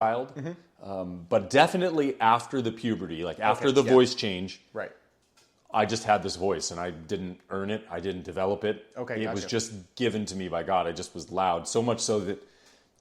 child, but definitely after the puberty, like after the voice change, Right. I just had this voice, and I didn't earn it. I didn't develop it. Okay, it was just given to me by God. I just was loud, so much so that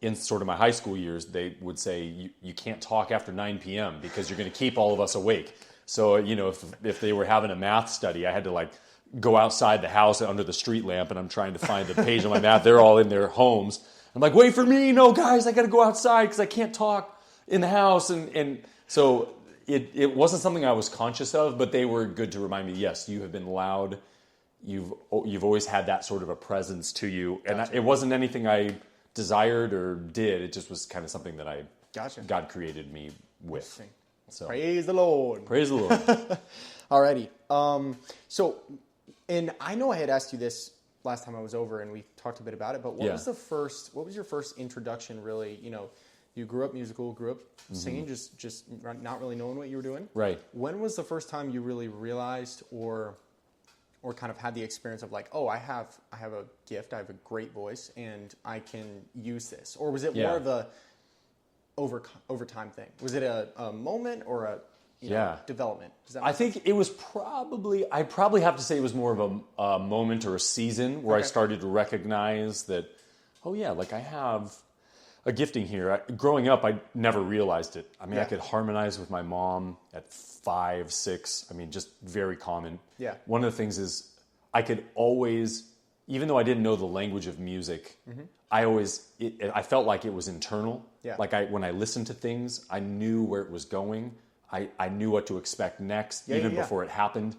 in sort of my high school years, they would say, you can't talk after 9 p.m. because you're going to keep all of us awake. So, if they were having a math study, I had to like go outside the house under the street lamp, and I'm trying to find the page of my math. They're all in their homes. I'm like, wait for me. No, guys, I got to go outside because I can't talk in the house. And so it wasn't something I was conscious of, but they were good to remind me, yes, you have been loud. You've always had that sort of a presence to you. And it wasn't anything I desired or did. It just was kind of something that God created me with. So praise the Lord. Praise the Lord. Alrighty. And I know I had asked you this last time I was over, and we talked a bit about it, but what was your first introduction really? You grew up musical, grew up singing, just not really knowing what you were doing. Right. When was the first time you really realized or kind of had the experience of like, oh, I have a gift, I have a great voice, and I can use this? Or was it more of a over time thing? Was it a moment or a development? I think it was I probably have to say it was more of a moment or a season where I started to recognize that, oh yeah, like I have a gifting here. Growing up, I never realized it. I mean, I could harmonize with my mom at 5, 6. I mean, just very common. Yeah. One of the things is I could always, even though I didn't know the language of music, I felt like it was internal. Yeah. Like when I listened to things, I knew where it was going. I knew what to expect next, even before it happened.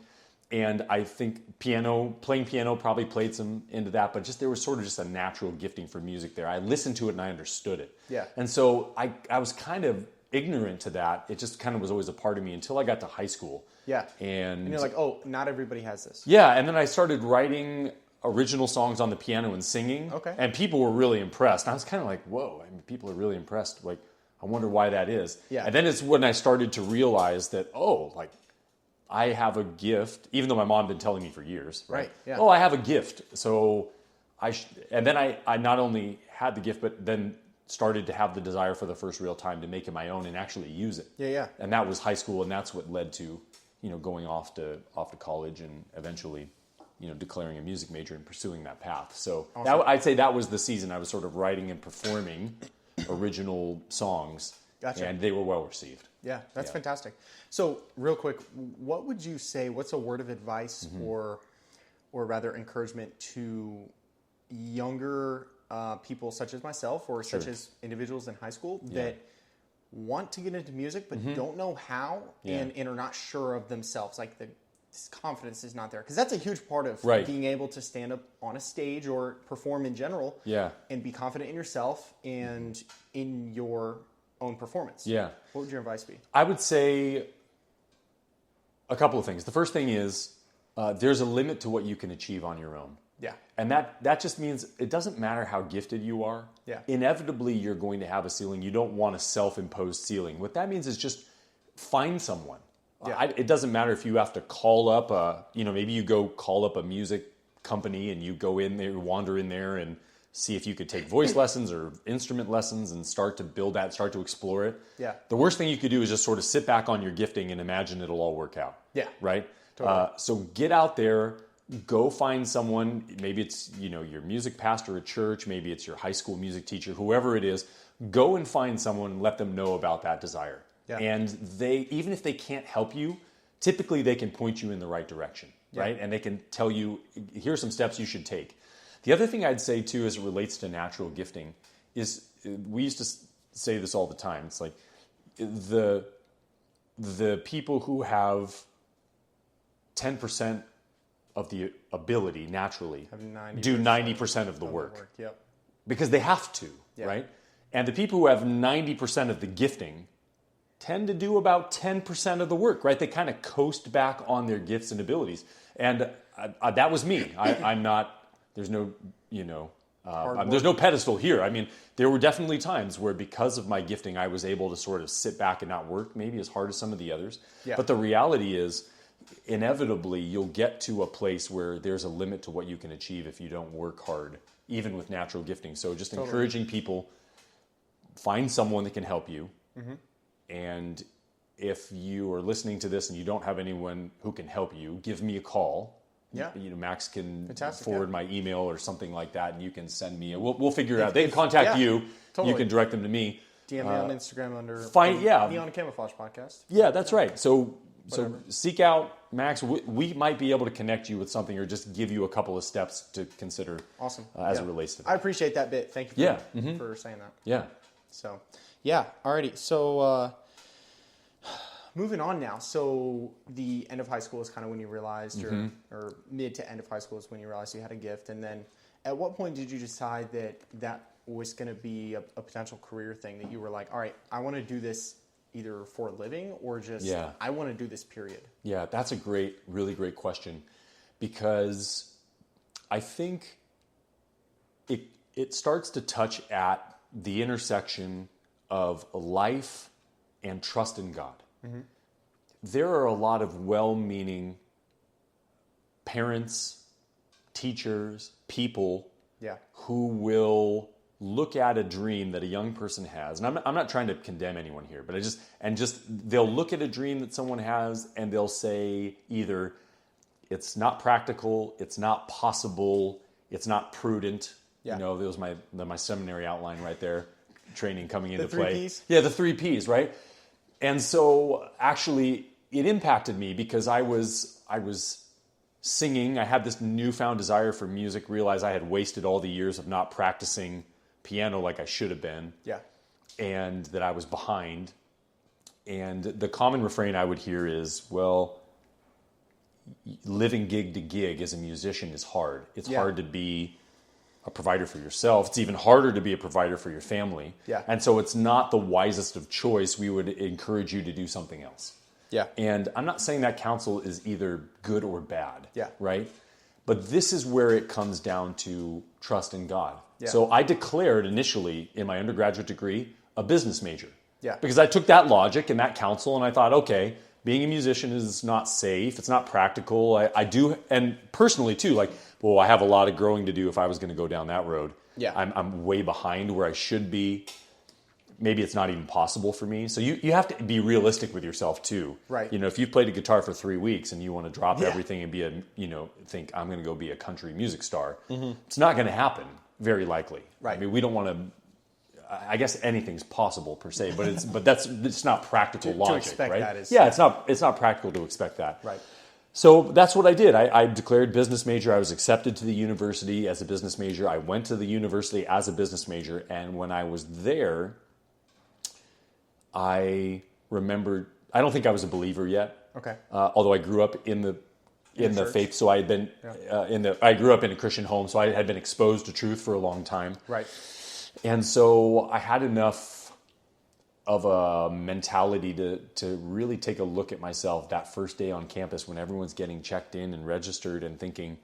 And I think playing piano probably played some into that, but there was sort of just a natural gifting for music there. I listened to it and I understood it. Yeah. And so I was kind of ignorant to that. It just kind of was always a part of me until I got to high school. Yeah. And you're like, oh, not everybody has this. Yeah. And then I started writing original songs on the piano and singing. Okay. And people were really impressed. And I was kind of like, whoa, I mean, people are really impressed. Like, I wonder why that is. Yeah. And then it's when I started to realize that, I have a gift, even though my mom had been telling me for years. Right. Yeah. Oh, I have a gift. So and then I not only had the gift, but then started to have the desire for the first real time to make it my own and actually use it. Yeah, yeah. And that was high school, and that's what led to, going off to college and eventually, declaring a music major and pursuing that path. So I'd say that was the season I was sort of writing and performing original songs. Gotcha. And they were well received. Yeah, that's fantastic. So real quick, what would you say, what's a word of advice or rather encouragement to younger people such as myself or such as individuals in high school that want to get into music but don't know how and are not sure of themselves? Like this confidence is not there. Because that's a huge part of being able to stand up on a stage or perform in general and be confident in yourself and in your own performance. Yeah. What would your advice be? I would say a couple of things. The first thing is there's a limit to what you can achieve on your own. Yeah. And that just means it doesn't matter how gifted you are. Yeah. Inevitably, you're going to have a ceiling. You don't want a self-imposed ceiling. What that means is just find someone. Yeah. It doesn't matter if you have to call up maybe you go call up a music company and you go in there, wander in there and see if you could take voice lessons or instrument lessons and start to build that, start to explore it. Yeah. The worst thing you could do is just sort of sit back on your gifting and imagine it'll all work out. Yeah. Right? Totally. So get out there, go find someone. Maybe it's, your music pastor at church. Maybe it's your high school music teacher, whoever it is. Go and find someone and let them know about that desire. Yeah. And even if they can't help you, typically they can point you in the right direction, right? And they can tell you, here's some steps you should take. The other thing I'd say, too, as it relates to natural gifting is we used to say this all the time. It's like the people who have 10% of the ability naturally do 90% of the work. Yep. Because they have to, right? And the people who have 90% of the gifting tend to do about 10% of the work, right? They kind of coast back on their gifts and abilities. And that was me. I'm not... There's no, there's no pedestal here. I mean, there were definitely times where because of my gifting, I was able to sort of sit back and not work maybe as hard as some of the others. Yeah. But the reality is, inevitably, you'll get to a place where there's a limit to what you can achieve if you don't work hard, even with natural gifting. So just encouraging people, find someone that can help you. And if you are listening to this and you don't have anyone who can help you, give me a call. Yeah. Max can Fantastic, forward my email or something like that, and you can send me. We'll figure it out. They can contact you. Totally. You can direct them to me. DM me on Instagram under Neon Camouflage Podcast. Yeah, that's right. So seek out Max. We might be able to connect you with something or just give you a couple of steps to consider. Awesome. As it relates to that. I appreciate that bit. Thank you for saying that. Yeah. So, yeah. Alrighty. So, moving on now. So, the end of high school is kind of when you realized, or mid to end of high school is when you realized you had a gift. And then at what point did you decide that was going to be a potential career thing, that you were like, all right, I want to do this either for a living or just I want to do this, period? Yeah, that's a really great question, because I think it starts to touch at the intersection of life and trust in God. There are a lot of well-meaning parents, teachers, people who will look at a dream that a young person has, and I'm not trying to condemn anyone here, but they'll look at a dream that someone has and they'll say either it's not practical, it's not possible, it's not prudent. Yeah. There was my seminary outline right there, training coming into play. The 3 Ps? Yeah, the 3 Ps, right? And so actually it impacted me because I was singing. I had this newfound desire for music, realized I had wasted all the years of not practicing piano like I should have been. Yeah. And that I was behind. And the common refrain I would hear is, well, living gig to gig as a musician is hard. It's hard to be a provider for yourself. It's even harder to be a provider for your family. Yeah. And so it's not the wisest of choice. We would encourage you to do something else. Yeah. And I'm not saying that counsel is either good or bad. Yeah. Right? But this is where it comes down to trust in God. Yeah. So I declared initially in my undergraduate degree a business major. Yeah. Because I took that logic and that counsel and I thought, okay, being a musician is not safe. It's not practical. I do, and personally too, I have a lot of growing to do if I was going to go down that road. Yeah. I'm way behind where I should be. Maybe it's not even possible for me. So you have to be realistic with yourself too. Right. If you've played a guitar for 3 weeks and you want to drop everything and think I'm going to go be a country music star, it's not going to happen, very likely. Right. I mean, we don't want to. I guess anything's possible per se, but it's not practical logic, to expect right? That is, it's not practical to expect that. Right. So that's what I did. I declared business major. I was accepted to the university as a business major. I went to the university as a business major, and when I was there, I remembered. I don't think I was a believer yet. Okay. Although I grew up in the faith, so I had been I grew up in a Christian home, so I had been exposed to truth for a long time. Right. And so I had enough of a mentality to really take a look at myself that first day on campus when everyone's getting checked in and registered and thinking,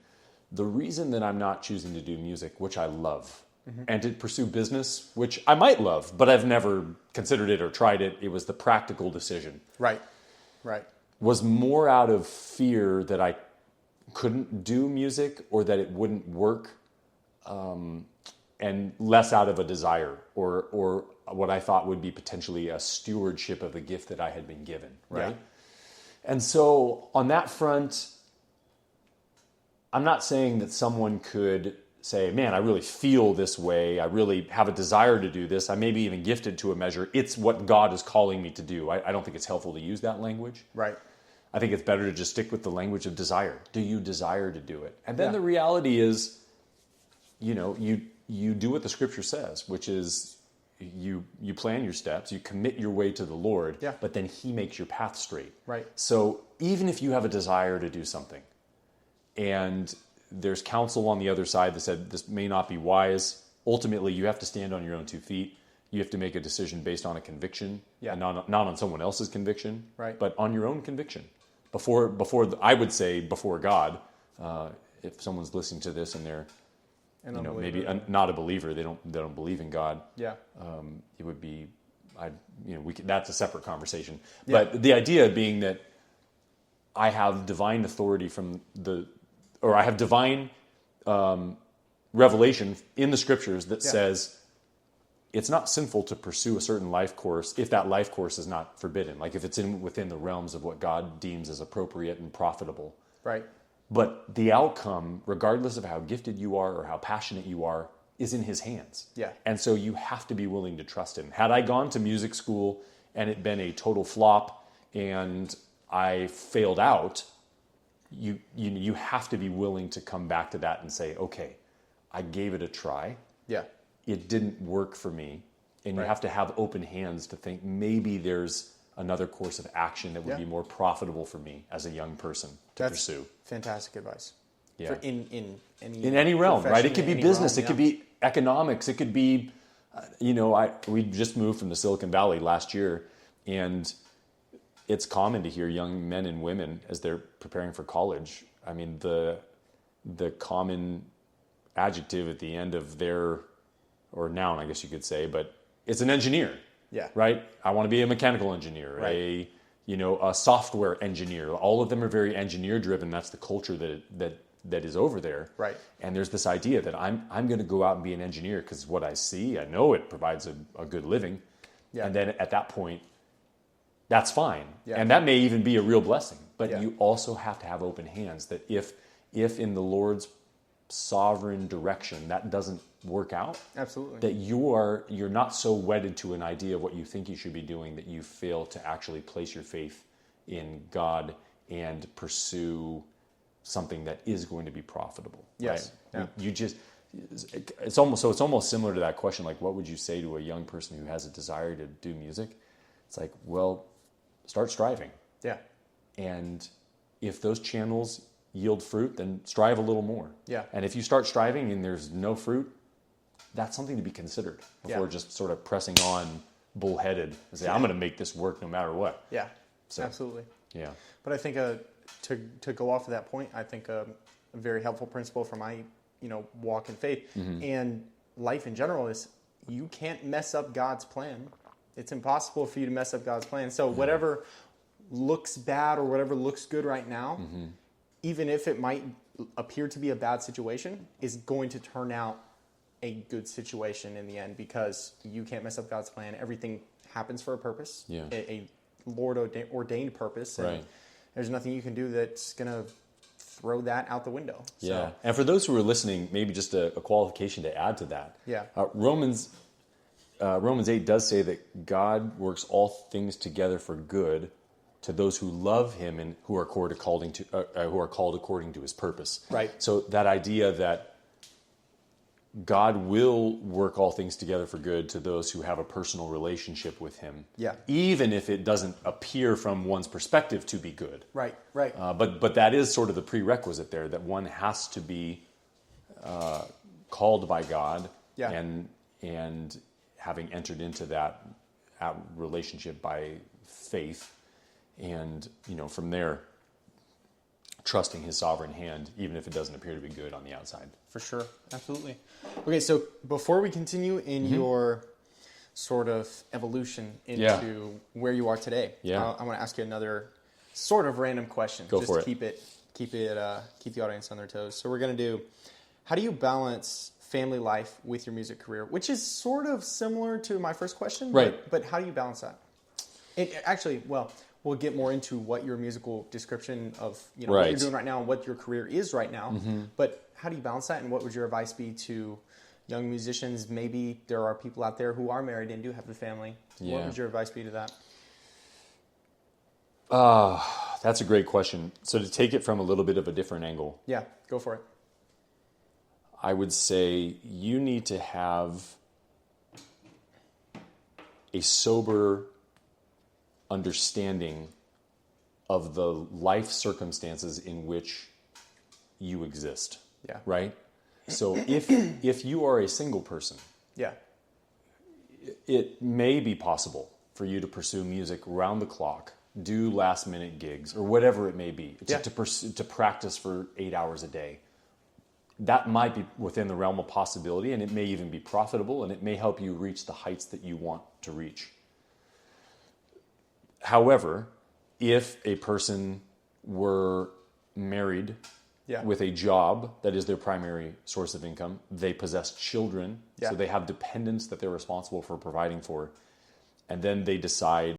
the reason that I'm not choosing to do music, which I love, and to pursue business, which I might love, but I've never considered it or tried it, it was the practical decision. Right, right. Was more out of fear that I couldn't do music or that it wouldn't work, and less out of a desire or what I thought would be potentially a stewardship of the gift that I had been given, right? Yeah. And so on that front, I'm not saying that someone could say, man, I really feel this way. I really have a desire to do this. I may be even gifted to a measure. It's what God is calling me to do. I don't think it's helpful to use that language. Right. I think it's better to just stick with the language of desire. Do you desire to do it? And then the reality is, you do what the scripture says, which is you plan your steps, you commit your way to the Lord, but then he makes your path straight. Right. So even if you have a desire to do something and there's counsel on the other side that said this may not be wise, ultimately you have to stand on your own 2 feet. You have to make a decision based on a conviction and not on someone else's conviction, but on your own conviction. I would say before God, if someone's listening to this and they're maybe not a believer, they don't believe in God. Yeah, it would be, that's a separate conversation. Yeah. But the idea being that I have divine authority I have divine revelation in the scriptures that says it's not sinful to pursue a certain life course if that life course is not forbidden, like if it's within the realms of what God deems as appropriate and profitable. Right. But the outcome, regardless of how gifted you are or how passionate you are, is in his hands. Yeah. And so you have to be willing to trust him. Had I gone to music school and it been a total flop and I failed out, you have to be willing to come back to that and say, okay, I gave it a try. Yeah. It didn't work for me. And you have to have open hands to think maybe there's another course of action that would be more profitable for me as a young person to pursue. Fantastic advice. Yeah. In any realm, right? It could be business. Realm, it could be economics. It could be, we just moved from the Silicon Valley last year, and it's common to hear young men and women as they're preparing for college. I mean, the common adjective at the end of their, or noun, I guess you could say, but it's an engineer. Yeah. Right? I want to be a mechanical engineer, right. a software engineer. All of them are very engineer driven. That's the culture that is over there. Right. And there's this idea that I'm going to go out and be an engineer because what I see, I know it provides a good living. Yeah. And then at that point, that's fine. Yeah. And that may even be a real blessing. But you also have to have open hands that if in the Lord's sovereign direction that doesn't work out, absolutely, that you're not so wedded to an idea of what you think you should be doing that you fail to actually place your faith in God and pursue something that is going to be profitable. Yes. Right? Yeah. It's almost similar to that question, like what would you say to a young person who has a desire to do music? It's like, well, start striving. Yeah. And if those channels yield fruit, then strive a little more. Yeah. And if you start striving and there's no fruit, that's something to be considered before just sort of pressing on bullheaded and say, I'm going to make this work no matter what. Yeah, so, absolutely. Yeah. But I think to go off of that point, I think a very helpful principle for my walk in faith and life in general is you can't mess up God's plan. It's impossible for you to mess up God's plan. So whatever looks bad or whatever looks good right now, even if it might appear to be a bad situation, is going to turn out a good situation in the end because you can't mess up God's plan. Everything happens for a purpose, a Lord ordained purpose. And there's nothing you can do that's going to throw that out the window. Yeah. And for those who are listening, maybe just a qualification to add to that. Yeah. Romans 8 does say that God works all things together for good to those who love him and who are called according to his purpose. Right. So that idea that God will work all things together for good to those who have a personal relationship with him. Yeah. Even if it doesn't appear from one's perspective to be good. Right, right. But that is sort of the prerequisite there, that one has to be called by God and having entered into that relationship by faith. And, from there, trusting his sovereign hand, even if it doesn't appear to be good on the outside. For sure. Absolutely. Okay, so before we continue in your sort of evolution into where you are today, I want to ask you another sort of random question. Go for it. Keep the audience on their toes. So we're going to do, how do you balance family life with your music career? Which is sort of similar to my first question. Right. But how do you balance that? We'll get more into what your musical description of what you're doing right now and what your career is right now. But how do you balance that, and what would your advice be to young musicians? Maybe there are people out there who are married and do have a family. Yeah. What would your advice be to that? That's a great question. So to take it from a little bit of a different angle. Yeah, go for it. I would say you need to have a sober understanding of the life circumstances in which you exist. Yeah. Right? So if you are a single person, it may be possible for you to pursue music round the clock, do last minute gigs or whatever it may be, to practice for 8 hours a day. That might be within the realm of possibility, and it may even be profitable, and it may help you reach the heights that you want to reach. However, if a person were married with a job that is their primary source of income. They possess children, so they have dependents that they're responsible for providing for. And then they decide